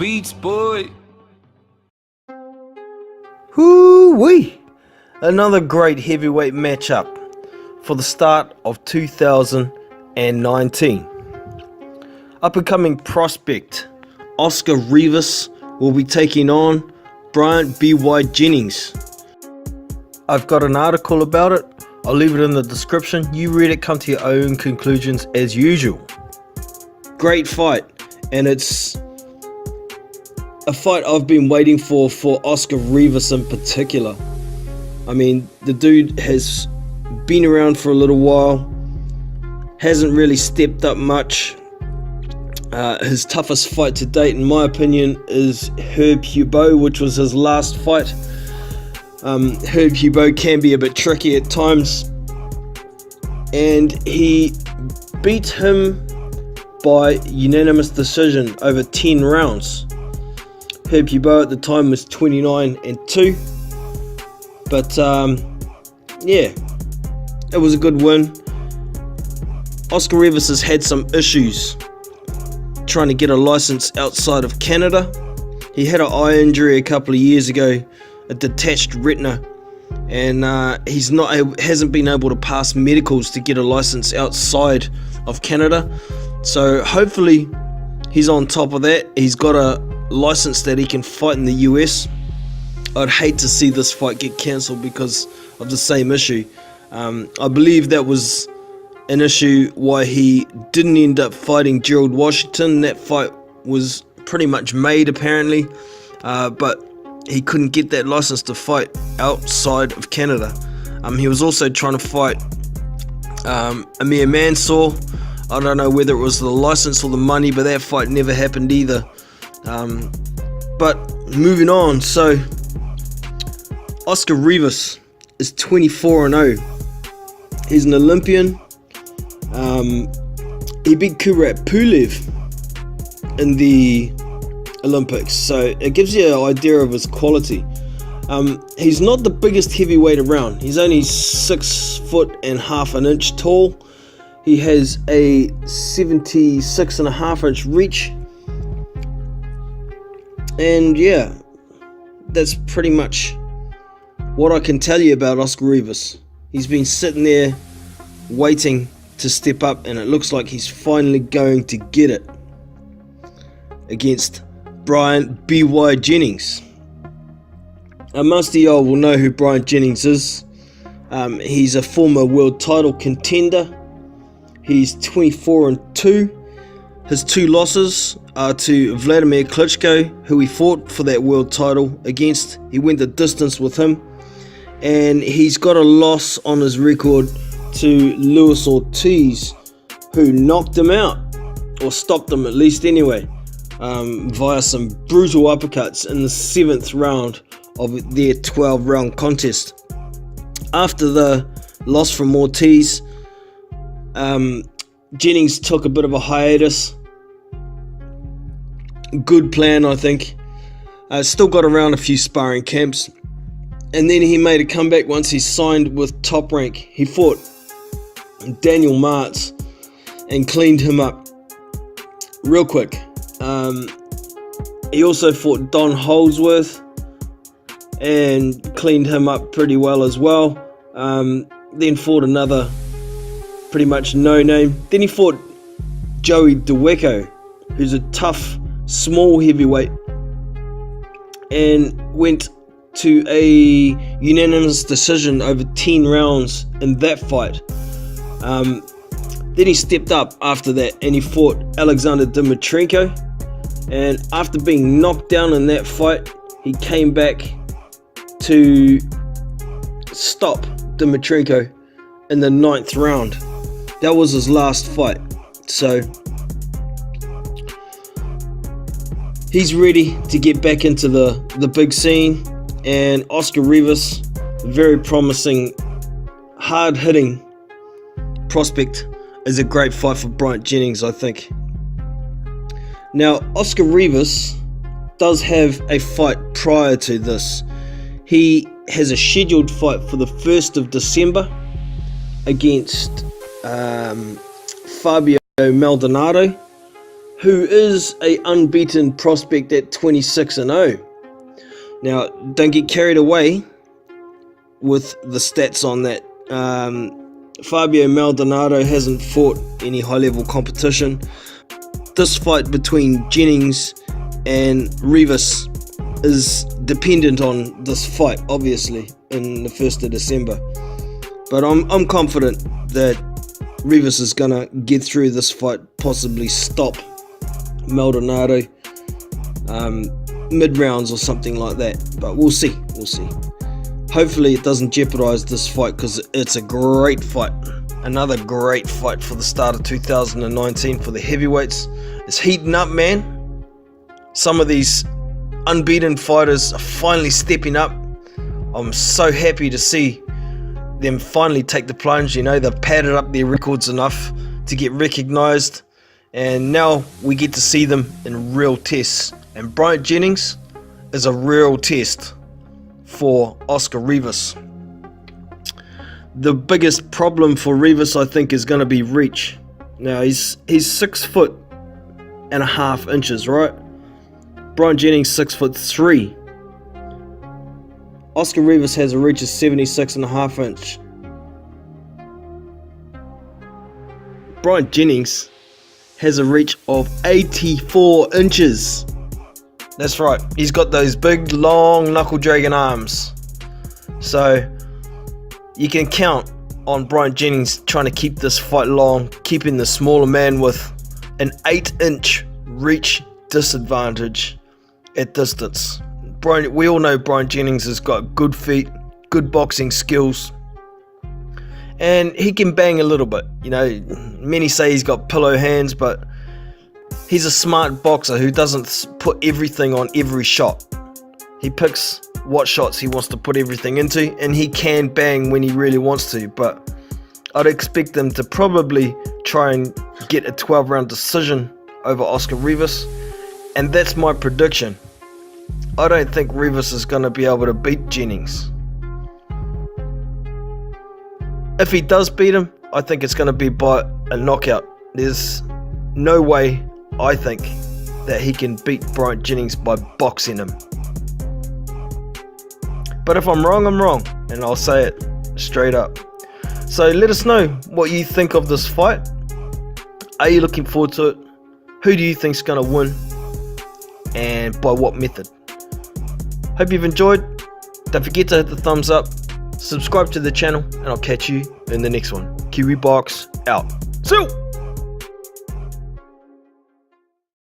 beats, boy. Hoo-wee! Another great heavyweight matchup for the start of 2019. Up-and-coming prospect Oscar Rivas will be taking on Bryant B.Y. Jennings. I've got an article about it. I'll leave it in the description. You read it, come to your own conclusions as usual. Great fight, and it's a fight I've been waiting for Oscar Rivas in particular. I mean, the dude has been around for a little while, hasn't really stepped up much. His toughest fight to date, in my opinion, is Herb Hubo, which was his last fight. Herb Hubo can be a bit tricky at times, and he beat him by unanimous decision over 10 rounds. Herb Hubo at the time was 29-2, but yeah, it was a good win. Oscar Rivas has had some issues trying to get a license outside of Canada. He had an eye injury a couple of years ago, a detached retina, and hasn't been able to pass medicals to get a license outside of Canada. So hopefully he's on top of that. He's got a license that he can fight in the US. I'd hate to see this fight get cancelled because of the same issue. I believe that was an issue why he didn't end up fighting Gerald Washington. That fight was pretty much made apparently, but he couldn't get that license to fight outside of Canada. He was also trying to fight Amir Mansour. I don't know whether it was the license or the money, but that fight never happened either. But moving on, so Oscar Rivas is 24-0. He's an Olympian. He beat Kurat Pulev in the Olympics, so it gives you an idea of his quality. He's not the biggest heavyweight around. He's only 6'1" tall. He has a 76.5" reach, and yeah, that's pretty much what I can tell you about Oscar Rivas. He's been sitting there waiting to step up, and it looks like he's finally going to get it against Bryant B.Y. Jennings. Most of y'all will know who Bryant Jennings is. He's a former world title contender. He's 24-2. His 2 losses are to Vladimir Klitschko, who he fought for that world title against. He went the distance with him, and he's got a loss on his record to Luis Ortiz, who knocked him out, or stopped him at least anyway, via some brutal uppercuts in the 7th round of their 12-round contest. After the loss from Ortiz, Jennings took a bit of a hiatus. Good plan, I think. Still got around a few sparring camps, and then he made a comeback once he signed with Top Rank. He fought Daniel Martz and cleaned him up real quick. He also fought Don Holdsworth and cleaned him up pretty well as well. Then fought another pretty much no-name. Then he fought Joey DeWecco, who's a tough, small heavyweight, and went to a unanimous decision over 10 rounds in that fight. Then he stepped up after that and he fought Alexander Dmytrenko, and after being knocked down in that fight, he came back to stop Dmytrenko in the 9th round. That was his last fight, so he's ready to get back into the big scene. And Oscar Rivas, very promising, hard-hitting prospect, is a great fight for Bryant Jennings, I think. Now, Oscar Rivas does have a fight prior to this. He has a scheduled fight for the 1st of December against Fabio Maldonado, who is a unbeaten prospect at 26-0. Now, don't get carried away with the stats on that. Fabio Maldonado hasn't fought any high-level competition. This fight between Jennings and Rivas is dependent on this fight, obviously, in the 1st of December. But I'm confident that Rivas is going to get through this fight, possibly stop Maldonado mid-rounds or something like that. But we'll see. Hopefully it doesn't jeopardize this fight, because it's a great fight. Another great fight for the start of 2019 for the heavyweights. It's heating up, man. Some of these unbeaten fighters are finally stepping up. I'm so happy to see them finally take the plunge. You know, they've padded up their records enough to get recognized, and now we get to see them in real tests. And Bryant Jennings is a real test for Oscar Rivas. The biggest problem for Rivas, I think, is going to be reach. Now, he's 6'1.5 inches, right? Bryant Jennings 6'3". Oscar Rivas has a reach of 76.5 inch. Bryant Jennings has a reach of 84 inches. That's right, he's got those big, long, knuckle-dragging arms. So, you can count on Bryant Jennings trying to keep this fight long, keeping the smaller man with an 8-inch reach disadvantage at distance. We all know Bryant Jennings has got good feet, good boxing skills, and he can bang a little bit. You know, many say he's got pillow hands, but he's a smart boxer who doesn't put everything on every shot. He picks what shots he wants to put everything into, and he can bang when he really wants to, but I'd expect them to probably try and get a 12-round decision over Oscar Rivas, and that's my prediction. I don't think Rivas is going to be able to beat Jennings. If he does beat him, I think it's going to be by a knockout. There's no way, I think, that he can beat Bryant Jennings by boxing him. But if I'm wrong, I'm wrong, and I'll say it straight up. So let us know what you think of this fight. Are you looking forward to it? Who do you think is going to win? And by what method? Hope you've enjoyed. Don't forget to hit the thumbs up, subscribe to the channel, and I'll catch you in the next one. Kiwi Box out. See you!